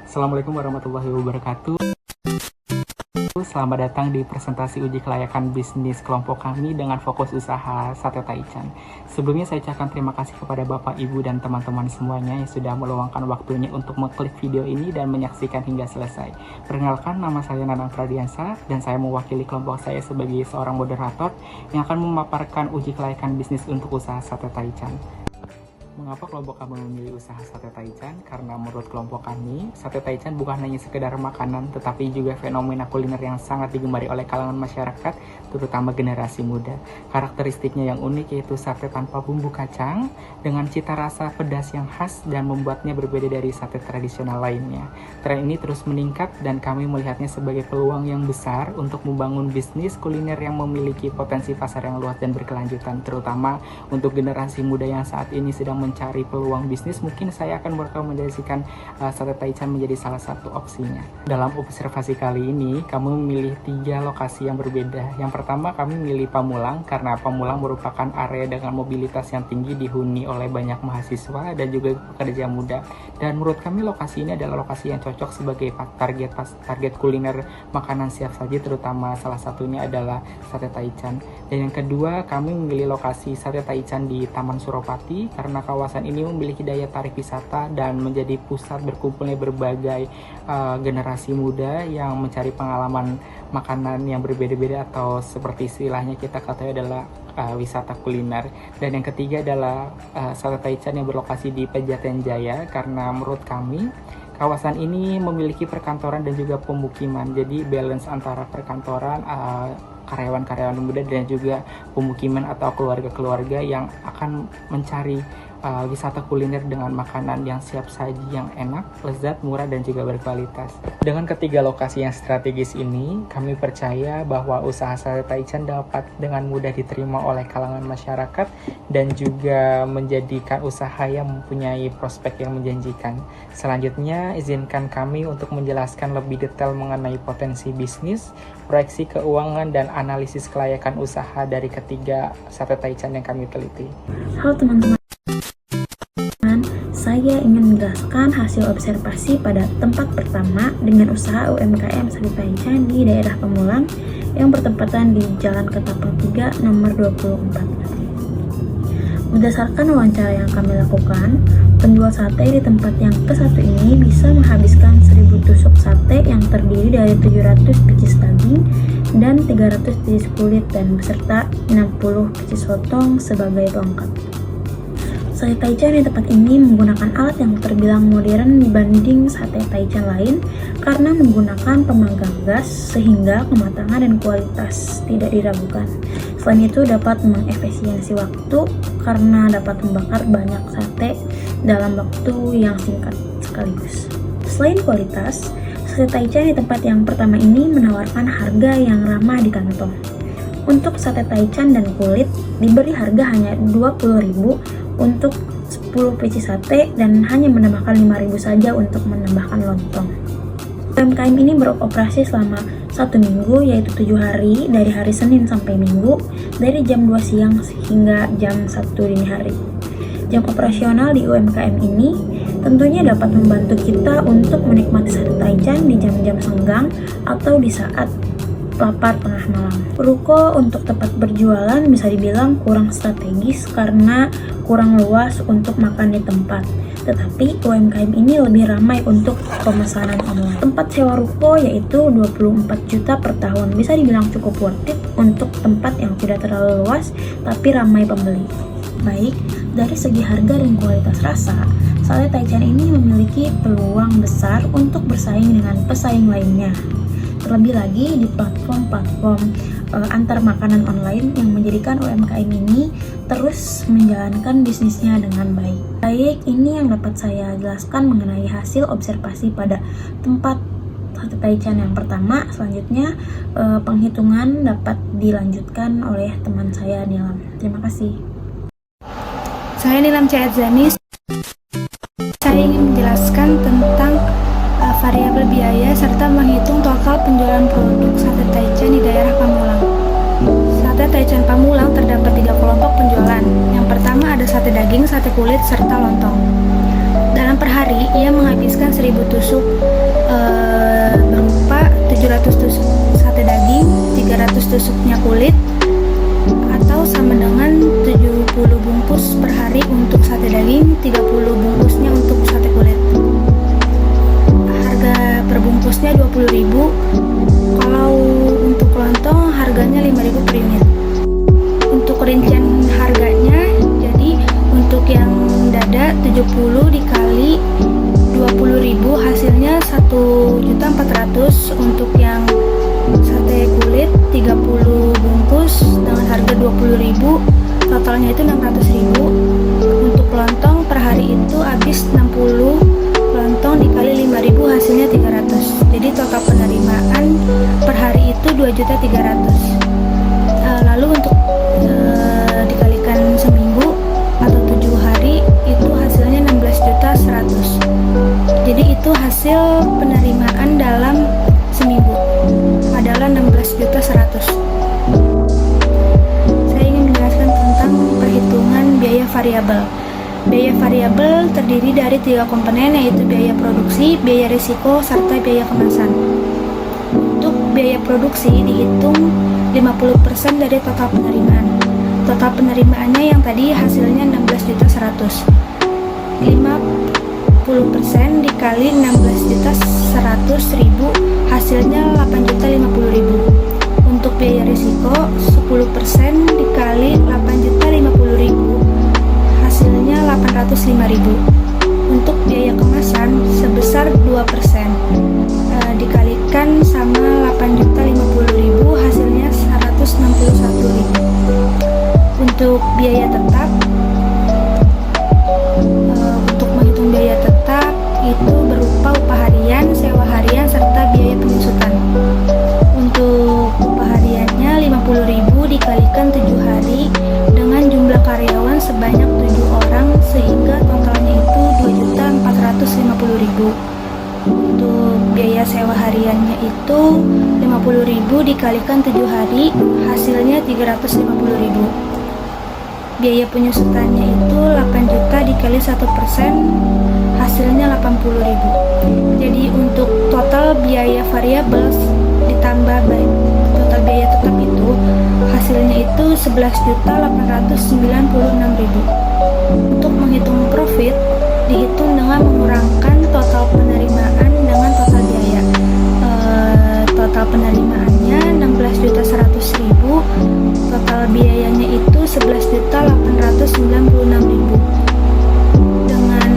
Assalamualaikum warahmatullahi wabarakatuh. Selamat datang di presentasi uji kelayakan bisnis kelompok kami dengan fokus usaha Sate Taichan. Sebelumnya saya ucapkan terima kasih kepada Bapak, Ibu, dan teman-teman semuanya yang sudah meluangkan waktunya untuk mengklik video ini dan menyaksikan hingga selesai. Perkenalkan, nama saya Nanang Pradiansa dan saya mewakili kelompok saya sebagai seorang moderator yang akan memaparkan uji kelayakan bisnis untuk usaha Sate Taichan. Mengapa kelompok kami memilih usaha Sate Taichan? Karena menurut kelompok kami, Sate Taichan bukan hanya sekedar makanan, tetapi juga fenomena kuliner yang sangat digemari oleh kalangan masyarakat, terutama generasi muda. Karakteristiknya yang unik yaitu sate tanpa bumbu kacang, dengan cita rasa pedas yang khas dan membuatnya berbeda dari sate tradisional lainnya. Tren ini terus meningkat dan kami melihatnya sebagai peluang yang besar untuk membangun bisnis kuliner yang memiliki potensi pasar yang luas dan berkelanjutan, terutama untuk generasi muda yang saat ini sedang mencari peluang bisnis. Mungkin saya akan merekomendasikan Sate Taichan menjadi salah satu opsinya. Dalam observasi kali ini, kami memilih 3 lokasi yang berbeda. Yang pertama, kami memilih Pamulang karena Pamulang merupakan area dengan mobilitas yang tinggi dihuni oleh banyak mahasiswa dan juga pekerja muda. Dan menurut kami lokasi ini adalah lokasi yang cocok sebagai target kuliner makanan siap saji, terutama salah satunya adalah Sate Taichan. Dan yang kedua, kami memilih lokasi Sate Taichan di Taman Suropati karena kawasan ini memiliki daya tarik wisata dan menjadi pusat berkumpulnya berbagai generasi muda yang mencari pengalaman makanan yang berbeda-beda, atau seperti istilahnya kita katakan adalah wisata kuliner. Dan yang ketiga adalah Sate Taichan yang berlokasi di Pejaten Jaya karena menurut kami kawasan ini memiliki perkantoran dan juga pemukiman, jadi balance antara perkantoran, karyawan-karyawan muda dan juga pemukiman atau keluarga-keluarga yang akan mencari wisata kuliner dengan makanan yang siap saji, yang enak, lezat, murah, dan juga berkualitas. Dengan ketiga lokasi yang strategis ini, kami percaya bahwa usaha Sate Taichan dapat dengan mudah diterima oleh kalangan masyarakat dan juga menjadikan usaha yang mempunyai prospek yang menjanjikan. Selanjutnya, izinkan kami untuk menjelaskan lebih detail mengenai potensi bisnis, proyeksi keuangan, dan analisis kelayakan usaha dari ketiga Sate Taichan yang kami teliti. Halo teman-teman, saya ingin menjelaskan hasil observasi pada tempat pertama dengan usaha UMKM Sate Taichan di daerah Pamulang yang bertempatan di Jalan Ketapang 3 nomor 24. Berdasarkan wawancara yang kami lakukan, penjual sate di tempat yang ke-1 ini bisa menghabiskan 1000 tusuk sate yang terdiri dari 700 picis daging dan 300 picis kulit dan beserta 60 picis sotong sebagai pelengkap. Sate Taichan di tempat ini menggunakan alat yang terbilang modern dibanding Sate Taichan lain karena menggunakan pemanggang gas sehingga kematangan dan kualitas tidak diragukan. Selain itu dapat mengefisiensi waktu karena dapat membakar banyak sate dalam waktu yang singkat sekaligus. Selain kualitas, Sate Taichan di tempat yang pertama ini menawarkan harga yang ramah di kantong. Untuk Sate Taichan dan kulit diberi harga hanya 20.000 untuk 10 picis sate dan hanya menambahkan 5.000 saja untuk menambahkan lontong. UMKM ini beroperasi selama 1 minggu, yaitu 7 hari dari hari Senin sampai Minggu dari jam 2 siang hingga jam 1 dini hari. Jam operasional di UMKM ini tentunya dapat membantu kita untuk menikmati Sate Taichan di jam-jam senggang atau di saat lapar tengah malam. Ruko untuk tempat berjualan bisa dibilang kurang strategis karena kurang luas untuk makan di tempat. Tetapi UMKM ini lebih ramai untuk pemesanan online. Tempat sewa ruko yaitu 24 juta per tahun. Bisa dibilang cukup worth it untuk tempat yang tidak terlalu luas tapi ramai pembeli. Baik, dari segi harga dan kualitas rasa, Sate Taichan ini memiliki peluang besar untuk bersaing dengan pesaing lainnya. Terlebih lagi di platform-platform antar makanan online yang menjadikan UMKM ini terus menjalankan bisnisnya dengan baik. Baik, ini yang dapat saya jelaskan mengenai hasil observasi pada tempat Sate Taichan yang pertama. Selanjutnya penghitungan dapat dilanjutkan oleh teman saya Nilam. Terima kasih. Saya Nilam Cahadzani. Saya ingin menjelaskan tentang variabel biaya serta menghitung total penjualan produk Sate Taichan di daerah Pamulang. Sate Taichan Pamulang terdapat 3 kelompok penjualan. Yang pertama ada sate daging, sate kulit, serta lontong. Dalam per hari, ia menghabiskan 1000 tusuk berupa 700 tusuk sate daging, 300 tusuknya kulit, atau sama dengan 70 bungkus per hari untuk sate daging, 30 bungkusnya untuk sate kulit. Harga per bungkusnya 20.000. Kalau untuk lontong harganya 5.000 per unit. Untuk rincian harganya, jadi untuk yang dada 70 dikali 20.000 hasilnya 1.400.000. Untuk yang sate kulit 30 bungkus dengan harga 20.000, totalnya itu 600.000. Untuk lontong per hari itu habis 60 lontong dikali 5.000 hasilnya 300. Jadi total penerimaan per hari itu 2.300.000. Lalu untuk dikalikan seminggu atau 7 hari itu hasilnya 16.100.000. Jadi itu hasil penerimaan dalam seminggu adalah 16.100.000. Saya ingin menjelaskan tentang perhitungan biaya variabel. Biaya variabel terdiri dari 3 komponen, yaitu biaya produksi, biaya risiko, serta biaya kemasan. Untuk biaya produksi dihitung 50% dari total penerimaan. Total penerimaannya yang tadi hasilnya 16.100.000. 50% dikali 16.100.000 hasilnya 8.050.000. Untuk biaya risiko 10% dikali 8.050.000 hasilnya 805.000. Untuk biaya kemasan sebesar 2% dikalikan sama 8.050.000 hasilnya 161.000. Untuk biaya tetap, untuk menghitung biaya tetap itu berupa upah harian, sewa harian, serta biaya penyusutan. Untuk upah hariannya 50.000 dikalikan 7 hari dengan jumlah karyawan sebanyak 7 orang sehingga totalnya itu 2.450.000. Untuk biaya sewa hariannya itu 50.000 dikalikan 7 hari hasilnya 350.000. Biaya penyusutannya itu 8 juta dikali 1% hasilnya 80.000. Jadi untuk total biaya variabel ditambah total biaya tetap itu hasilnya itu 11.896.000. Untuk menghitung profit dihitung dengan mengurangkan total penerimaan dengan total biaya. Total penerimaannya 16.100.000, total biayanya itu 11.896.000 dengan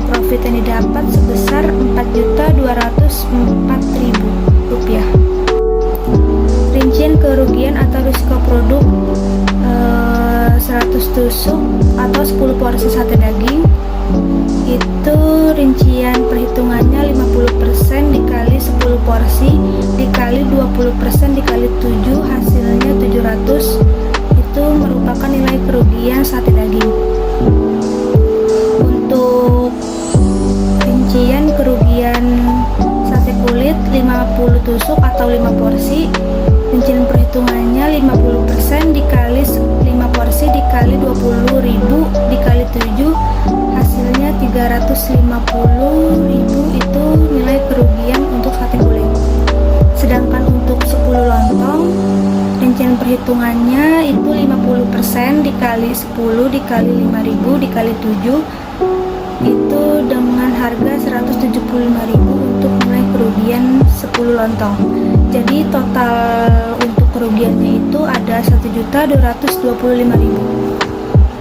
profit yang didapat sebesar 4.204.000 rupiah. Rincian kerugian atau risiko produk 100 tusuk atau 10 porsi sate daging itu rincian perhitungannya 50% dikali 10 porsi dikali 20% dikali 7 hasilnya 700. Itu merupakan nilai kerugian sate daging. Untuk rincian kerugian sate kulit 50 tusuk atau 5 porsi, rincian perhitungannya 50% dikali 5 porsi dikali 20.000 dikali 7 hasilnya 350.000. Itu nilai kerugian untuk sate kulit. Sedangkan untuk 10 lontong rincian perhitungannya itu 50% dikali 10 dikali 5.000 dikali 7 itu dengan harga 175.000 untuk nilai kerugian 10 lontong. Jadi total untuk kerugiannya itu ada 1.225.000.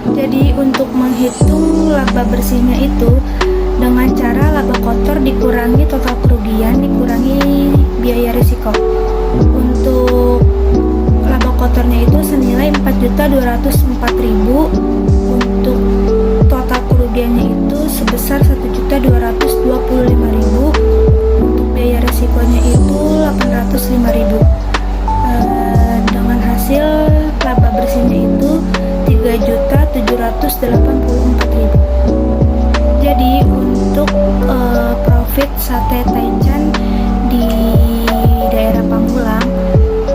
Jadi untuk menghitung laba bersihnya itu dengan cara laba kotor dikurangi total kerugian dikurangi biaya risiko. Untuk laba kotornya itu senilai 4.204.000. Untuk total kerugiannya itu sebesar 1.225.000. Untuk biaya risikonya itu 805.000. Dengan hasil laba bersihnya itu 3.784.000. Jadi untuk profit sate Taichan di daerah Pamulang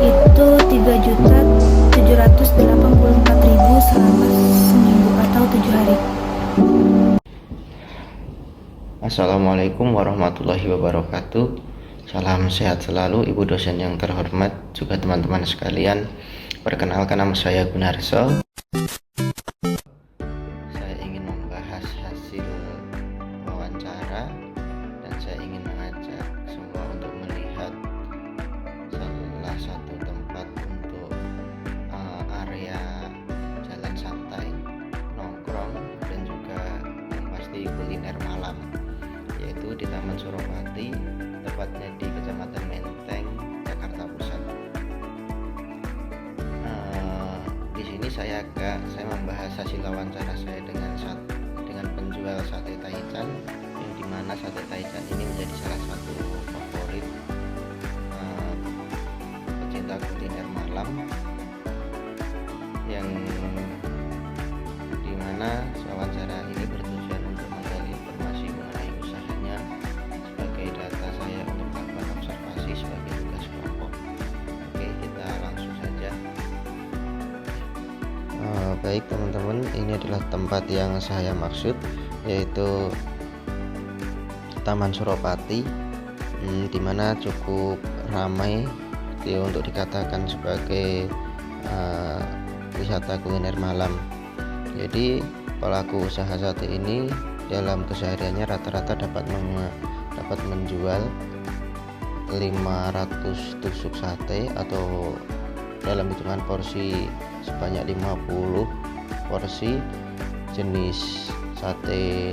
itu 3.784.000. Assalamualaikum warahmatullahi wabarakatuh. Salam sehat selalu Ibu dosen yang terhormat, juga teman-teman sekalian. Perkenalkan, nama saya Gunarso. Saya ingin membahas hasil wawancara dan saya ingin mengajak semua untuk melihat salah satu tempat untuk area jalan santai, nongkrong, dan juga yang pasti kuliner malam, yaitu di Taman Suropati, tepatnya di Kecamatan Menteng, Jakarta Pusat. Di sini saya membahas hasil wawancara saya dengan penjual sate taichan, yang dimana sate taichan ini menjadi salah satu favorit pecinta kuliner malam, yang dimana wawancara ini bertujuan untuk menggali informasi mengenai usahanya sebagai data saya untuk melakukan observasi sebagai tugas kelompok. Oke, kita langsung saja. Baik teman-teman, ini adalah tempat yang saya maksud, yaitu Taman Suropati, dimana cukup ramai untuk dikatakan sebagai wisata kuliner malam. Jadi pelaku usaha sate ini dalam kesehariannya rata-rata dapat menjual 500 tusuk sate, atau dalam hitungan porsi sebanyak 50 porsi jenis sate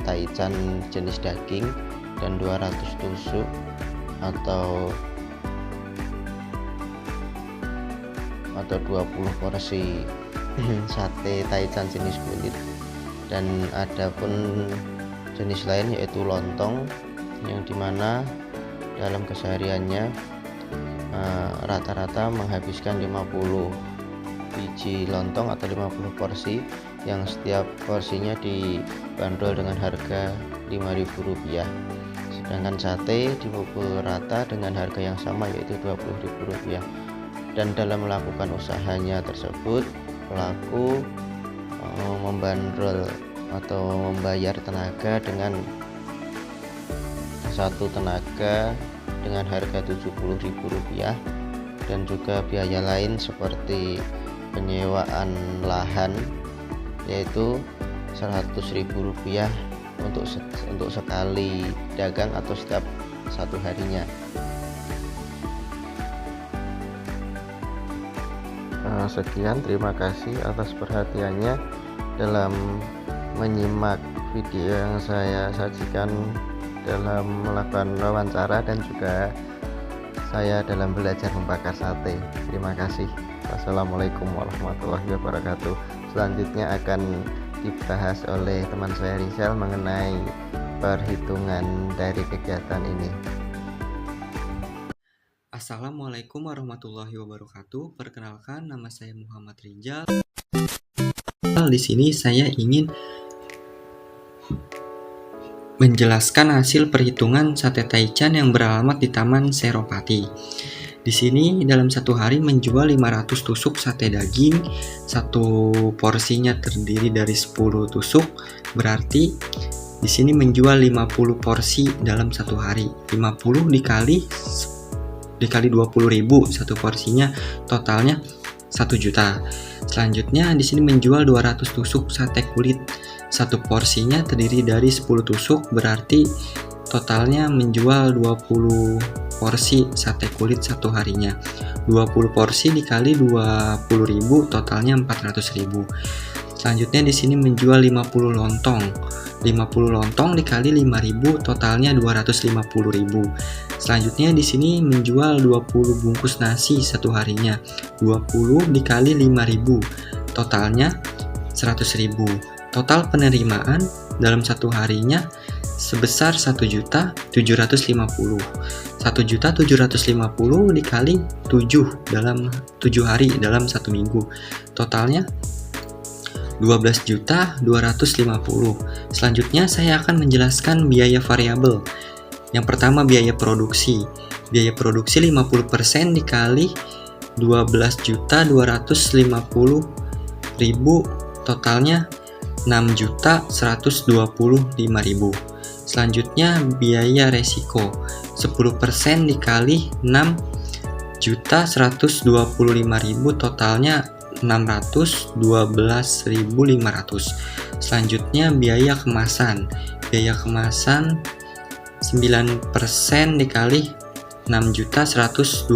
taichan jenis daging, dan 200 tusuk atau 20 porsi sate taichan jenis kulit. Dan ada pun jenis lain yaitu lontong, yang dimana dalam kesehariannya rata-rata menghabiskan 50 biji lontong atau 50 porsi, yang setiap porsinya dibanderol dengan harga Rp5.000. Sedangkan sate dipukul rata dengan harga yang sama, yaitu Rp20.000. Dan dalam melakukan usahanya tersebut, pelaku membandrol atau membayar tenaga dengan satu tenaga dengan harga Rp70.000, dan juga biaya lain seperti penyewaan lahan, yaitu Rp100.000 untuk sekali dagang atau setiap satu harinya. Sekian, terima kasih atas perhatiannya dalam menyimak video yang saya sajikan dalam melakukan wawancara dan juga saya dalam belajar membakar sate. Terima kasih. Wassalamualaikum warahmatullahi wabarakatuh. Selanjutnya akan dibahas oleh teman saya Rizal mengenai perhitungan dari kegiatan ini. Assalamualaikum warahmatullahi wabarakatuh. Perkenalkan, nama saya Muhammad Rizal. Di sini saya ingin menjelaskan hasil perhitungan sate taichan yang beralamat di Taman Suropati. Di sini dalam satu hari menjual 500 tusuk sate daging. Satu porsinya terdiri dari 10 tusuk. Berarti di sini menjual 50 porsi dalam satu hari. 50 dikali 20.000 satu porsinya, totalnya 1 juta. Selanjutnya di sini menjual 200 tusuk sate kulit. Satu porsinya terdiri dari 10 tusuk, berarti totalnya menjual 20 porsi sate kulit satu harinya. 20 porsi dikali 20.000, totalnya 400.000. Selanjutnya di sini menjual 50 lontong. 50 lontong dikali 5.000, totalnya 250.000. Selanjutnya di sini menjual 20 bungkus nasi satu harinya. 20 dikali 5.000, totalnya 100.000. Total penerimaan dalam satu harinya sebesar 1.750.000. 1.750.000 dikali 7 dalam 7 hari dalam satu minggu. Totalnya 12.250. Selanjutnya saya akan menjelaskan biaya variabel. Yang pertama biaya produksi. Biaya produksi 50% dikali 12.250.000, totalnya 6.125.000. Selanjutnya biaya resiko 10% dikali 6.125.000, totalnya 612.500. Selanjutnya biaya kemasan. Biaya kemasan 9% dikali 6.125.000,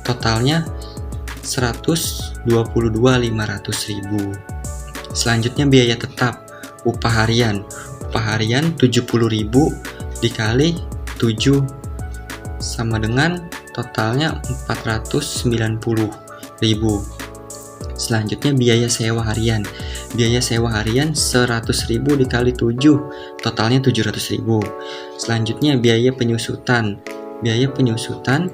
totalnya 122.500.000. Selanjutnya biaya tetap. Upah harian. Upah harian 70.000 dikali 7 sama dengan totalnya 490.000. Selanjutnya biaya sewa harian. Biaya sewa harian 100.000 dikali 7, totalnya 700.000. Selanjutnya biaya penyusutan. Biaya penyusutan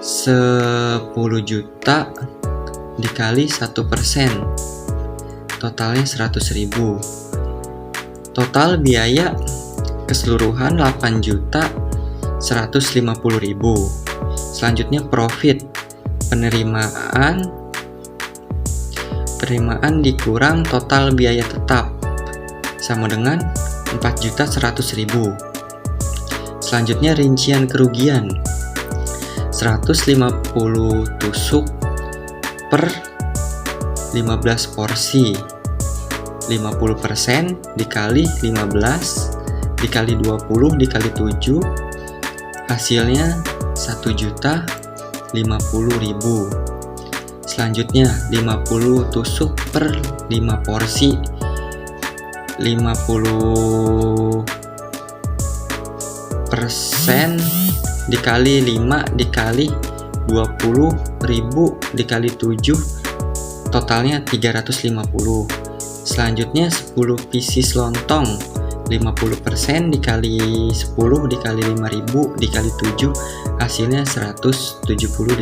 10 juta dikali 1%, totalnya 100.000. Total biaya keseluruhan 8.150.000. Selanjutnya profit. Penerimaan dikurang total biaya tetap sama dengan 4.100.000. Selanjutnya rincian kerugian 150 tusuk per 15 porsi, 50% dikali 15 dikali 20 dikali 7, hasilnya 1.050.000. Selanjutnya 50 tusuk per 5 porsi, 50% dikali 5 dikali 20.000 dikali 7, totalnya 350. Selanjutnya 10 pieces lontong, 50% dikali 10 dikali 5.000 dikali 7, hasilnya 175.000.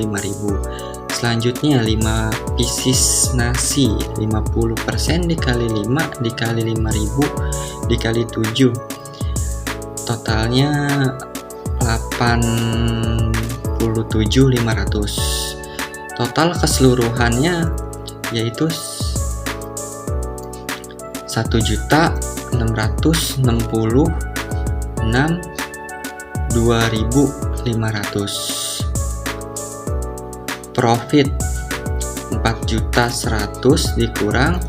Selanjutnya 5 pieces nasi, 50% dikali 5 dikali 5.000 dikali 7, totalnya 87.500. Total keseluruhannya yaitu 1.666.2.500. Profit 4.100.000 dikurang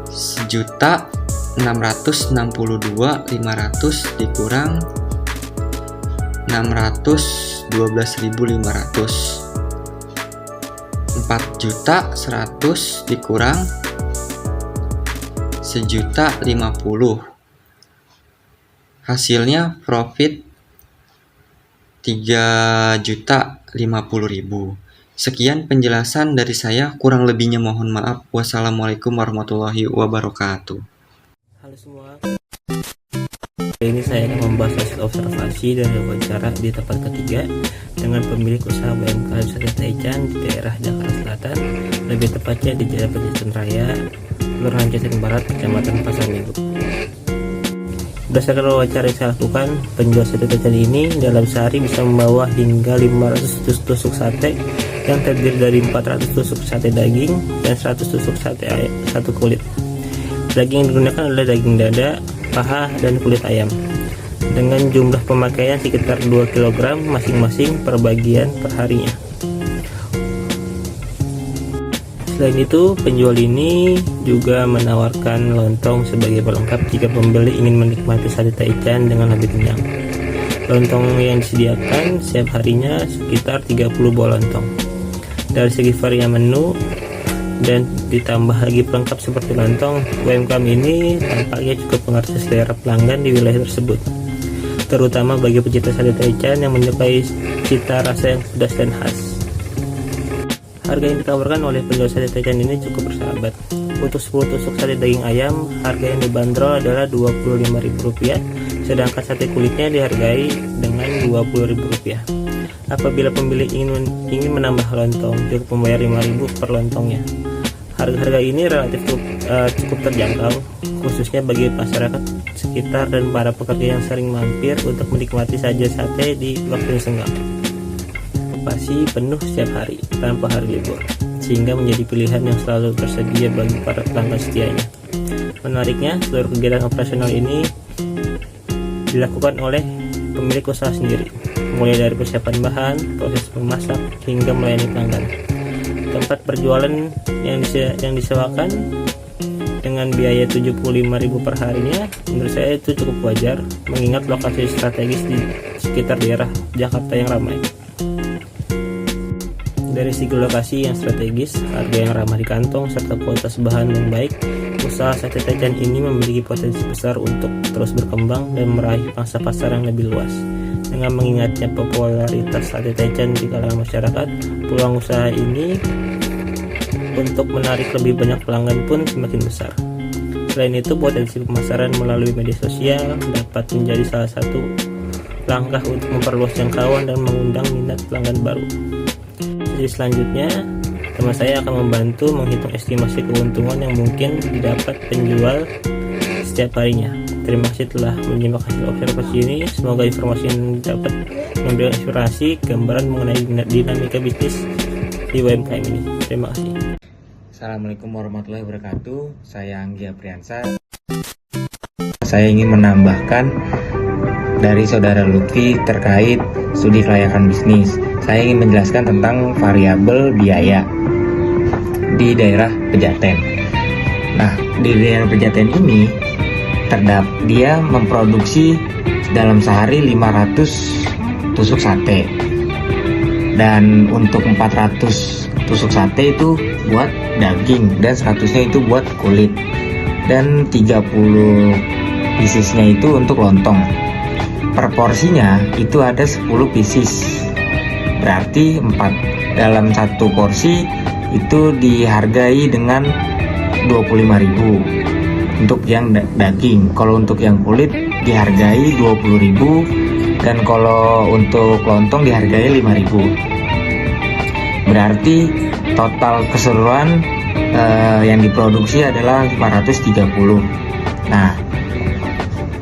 1.662.500 dikurang 612.500. 4.100.000 dikurang 1.050.000, hasilnya profit 3.050.000. Sekian penjelasan dari saya, kurang lebihnya mohon maaf. Wassalamualaikum warahmatullahi wabarakatuh. Halo semua, kali ini saya akan membahas hasil observasi dan wawancara di tempat ketiga dengan pemilik usaha UMKM Sate Taichan di daerah Jakarta Selatan, lebih tepatnya di Jalan Pejaten Raya, Kelurahan Jatin Barat, Kecamatan Pasar Minggu. Berdasarkan wawancara yang saya lakukan, penjual sate Taichan ini dalam sehari bisa membawa hingga 500 tusuk sate yang terdiri dari 400 tusuk sate daging dan 100 tusuk sate satu kulit. Daging yang digunakan adalah daging dada, paha, dan kulit ayam dengan jumlah pemakaian sekitar 2 kg masing-masing per bagian per harinya. Selain itu, penjual ini juga menawarkan lontong sebagai pelengkap jika pembeli ingin menikmati sate Taichan dengan lebih kenyang. Lontong yang disediakan setiap harinya sekitar 30 buah lontong. Dari segi varian menu dan ditambah lagi pelengkap seperti lontong, UMKM ini tampaknya cukup mengerti selera pelanggan di wilayah tersebut, terutama bagi pecinta sate Taichan yang menyukai cita rasa yang pedas dan khas. Harga yang ditawarkan oleh penjual sate Taichan ini cukup bersahabat. Untuk 10 tusuk sate daging ayam, harga yang dibanderol adalah Rp25.000, sedangkan sate kulitnya dihargai dengan Rp20.000. Apabila pembeli ingin menambah lontong, cukup membayar Rp5.000 per lontongnya. Harga-harga ini relatif cukup terjangkau, khususnya bagi masyarakat sekitar dan para pekerja yang sering mampir untuk menikmati saja sate di waktu senggang. Pasti penuh setiap hari tanpa hari libur, sehingga menjadi pilihan yang selalu tersedia bagi para pelanggan setianya. Menariknya, seluruh kegiatan operasional ini dilakukan oleh pemilik usaha sendiri, mulai dari persiapan bahan, proses memasak, hingga melayani pelanggan. Tempat berjualan yang disewakan dengan biaya 75.000 per harinya, menurut saya itu cukup wajar mengingat lokasi strategis di sekitar daerah Jakarta yang ramai. Dari segi lokasi yang strategis, harga yang ramah di kantong, serta kualitas bahan yang baik, usaha sate Taichan ini memiliki potensi besar untuk terus berkembang dan meraih pangsa pasar yang lebih luas. Dengan mengingatnya popularitas sate Taichan di kalangan masyarakat, peluang usaha ini untuk menarik lebih banyak pelanggan pun semakin besar. Selain itu, potensi pemasaran melalui media sosial dapat menjadi salah satu langkah untuk memperluas jangkauan dan mengundang minat pelanggan baru. Jadi selanjutnya, teman saya akan membantu menghitung estimasi keuntungan yang mungkin didapat penjual setiap harinya. Terima kasih telah menyimak hasil observasi ini. Semoga informasi yang dapat memberikan inspirasi gambaran mengenai dinamika bisnis di UMKM ini. Terima kasih. Assalamualaikum warahmatullahi wabarakatuh. Saya Anggi Apriansa. Saya ingin menambahkan dari Saudara Lutfi terkait studi kelayakan bisnis. Saya ingin menjelaskan tentang variabel biaya di daerah Pejaten. Nah, di daerah Pejaten ini dia memproduksi dalam sehari 500 tusuk sate. Dan untuk 400 tusuk sate itu buat daging dan 100-nya itu buat kulit. Dan 30 piecesnya itu untuk lontong. Per porsinya itu ada 10 pieces, berarti 4 dalam satu porsi itu dihargai dengan 25.000 untuk yang daging. Kalau untuk yang kulit dihargai 20.000 dan kalau untuk lontong dihargai 5.000. Berarti total keseluruhan yang diproduksi adalah 530. Nah,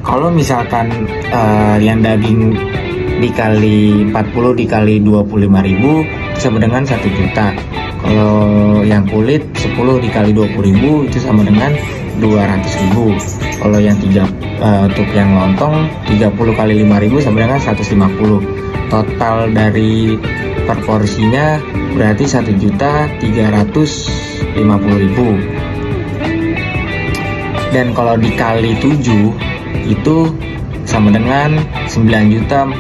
kalau misalkan yang daging dikali 40 dikali 25.000 sama dengan 1 juta. Kalau yang kulit 10 dikali 20.000 itu sama dengan 200.000. Kalau yang untuk yang lontong 30 kali 5.000 sama dengan 150. Total dari per porsinya berarti 1.350.000. Dan kalau dikali 7 itu sama dengan 9.450.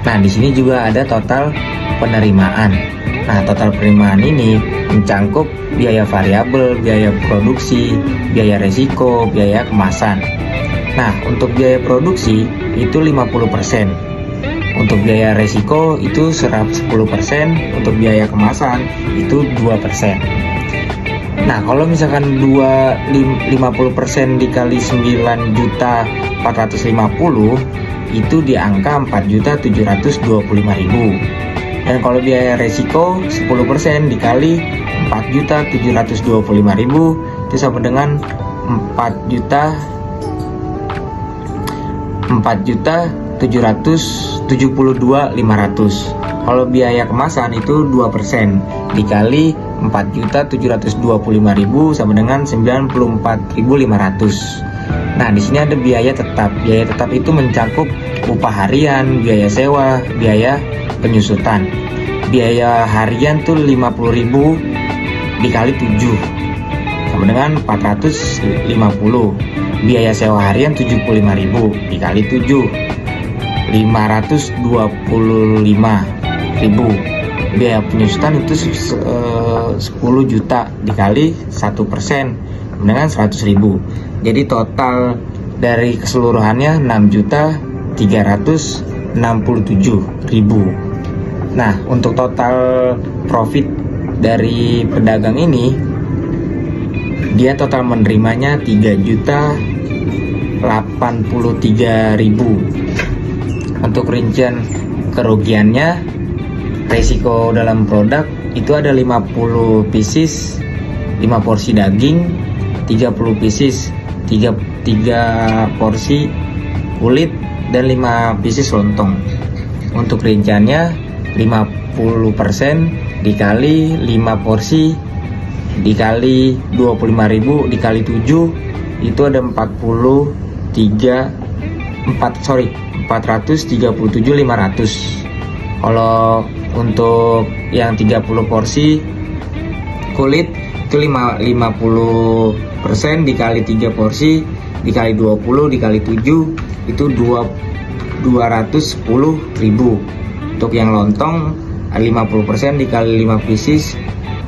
Nah, di sini juga ada total penerimaan. Nah, total penerimaan ini mencangkup biaya variabel, biaya produksi, biaya resiko, biaya kemasan. Nah, untuk biaya produksi itu 50%. Untuk biaya resiko itu 10%, untuk biaya kemasan itu 2%. Nah, kalau misalkan 50% dikali 9.450 itu di angka 4.725.000. Dan kalau biaya resiko 10% dikali 4.725.000 itu sama dengan 4.772.500. Kalau biaya kemasan itu 2% dikali 4.725.000 sama dengan 94.500. Nah, di sini ada biaya tetap. Biaya tetap itu mencakup upah harian, biaya sewa, biaya penyusutan. Biaya harian tuh 50.000 dikali 7 sama dengan 450. Biaya sewa harian 75.000 dikali 7 525.000. Biaya penyusutan itu 10 juta dikali 1% dengan 100.000. Jadi total dari keseluruhannya 6.367.000. Nah, untuk total profit dari pedagang ini dia total menerimanya 3.083.000. Untuk rincian kerugiannya, resiko dalam produk itu ada 50 pieces 5 porsi daging, 30 pieces 3 porsi kulit, dan 5 pieces lontong. Untuk rinciannya 50% dikali 5 porsi dikali 25.000 dikali 7 itu ada 437.500. Kalau untuk yang 30 porsi kulit itu 50% dikali 3 porsi dikali 20 dikali 7 itu 210.000. Untuk yang lontong 50% dikali 5 pieces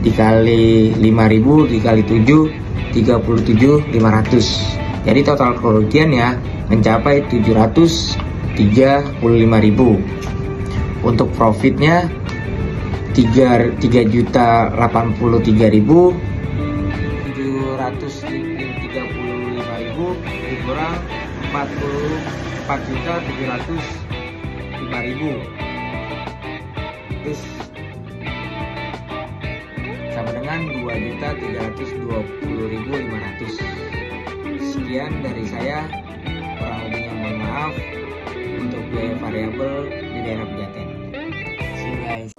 dikali 5.000 dikali 7 37.500. Jadi total kerugian ya mencapai 735.000. Untuk profitnya 3.083.735.000 dikurang 44.705.000 terus sama dengan 2.320.500. Sekian dari saya, kurang lebihnya mohon maaf. Untuk biaya variabel di daerah Pejaten. See you guys.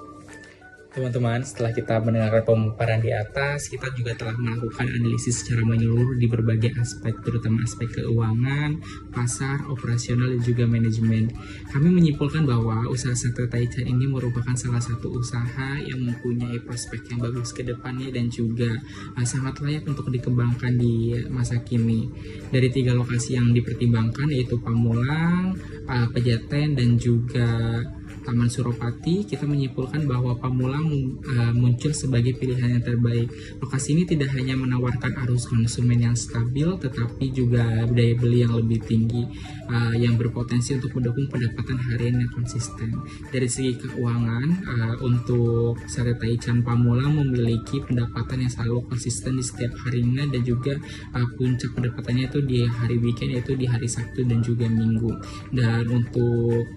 Teman-teman, setelah kita mendengarkan pemaparan di atas, kita juga telah melakukan analisis secara menyeluruh di berbagai aspek, terutama aspek keuangan, pasar, operasional, dan juga manajemen. Kami menyimpulkan bahwa usaha sate Taichan ini merupakan salah satu usaha yang mempunyai prospek yang bagus ke depannya dan juga sangat layak untuk dikembangkan di masa kini. Dari 3 lokasi yang dipertimbangkan yaitu Pamulang, Pejaten, dan juga Taman Suropati, kita menyimpulkan bahwa Pamulang muncul sebagai pilihan yang terbaik. Lokasi ini tidak hanya menawarkan arus konsumen yang stabil, tetapi juga daya beli yang lebih tinggi, yang berpotensi untuk mendukung pendapatan harian yang konsisten. Dari segi keuangan, untuk Sate Taichan Pamulang memiliki pendapatan yang selalu konsisten di setiap harinya, dan juga puncak pendapatannya itu di hari weekend, yaitu di hari Sabtu dan juga Minggu. Dan untuk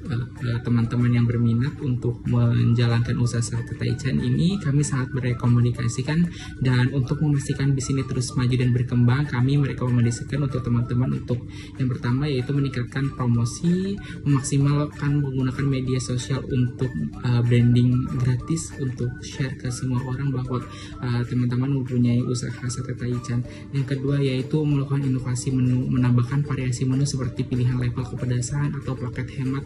teman-teman yang berminat untuk menjalankan usaha Sate Taichan ini, kami sangat merekomendasikan, dan untuk memastikan bisnis ini terus maju dan berkembang, kami merekomendasikan untuk teman-teman untuk yang pertama yaitu meningkatkan promosi, memaksimalkan menggunakan media sosial untuk branding gratis, untuk share ke semua orang bahwa teman-teman mempunyai usaha Sate Taichan. Yang kedua yaitu melakukan inovasi menu, menambahkan variasi menu seperti pilihan level kepedasan atau paket hemat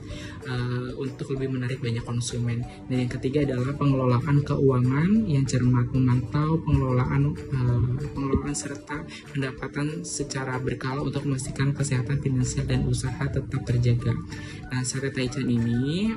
untuk lebih menarik banyak konsumen. Dan yang ketiga adalah pengelolaan keuangan yang cermat, memantau pengelolaan serta pendapatan secara berkala untuk memastikan kesehatan finansial dan usaha tetap terjaga. Nah, Sate Taichan ini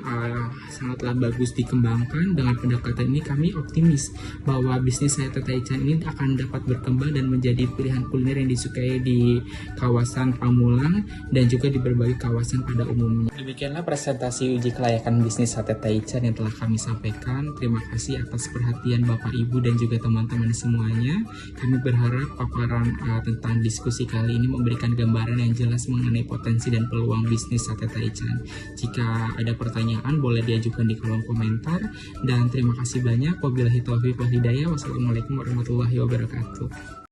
sangatlah bagus dikembangkan. Dengan pendekatan ini kami optimis bahwa bisnis Sate Taichan ini akan dapat berkembang dan menjadi pilihan kuliner yang disukai di kawasan Pamulang dan juga di berbagai kawasan pada umumnya. Demikianlah presentasi uji kelayakan bisnis Sate Taichan yang telah kami sampaikan. Terima kasih atas perhatian Bapak Ibu dan juga teman-teman semuanya. Kami berharap paparan tentang diskusi kali ini memberikan gambaran yang jelas mengenai potensi dan peluang bisnis Sate Taichan. Jika ada pertanyaan boleh diajukan di kolom komentar, dan terima kasih banyak. Wabillahi taufiq wal hidayah. Wassalamualaikum warahmatullahi wabarakatuh.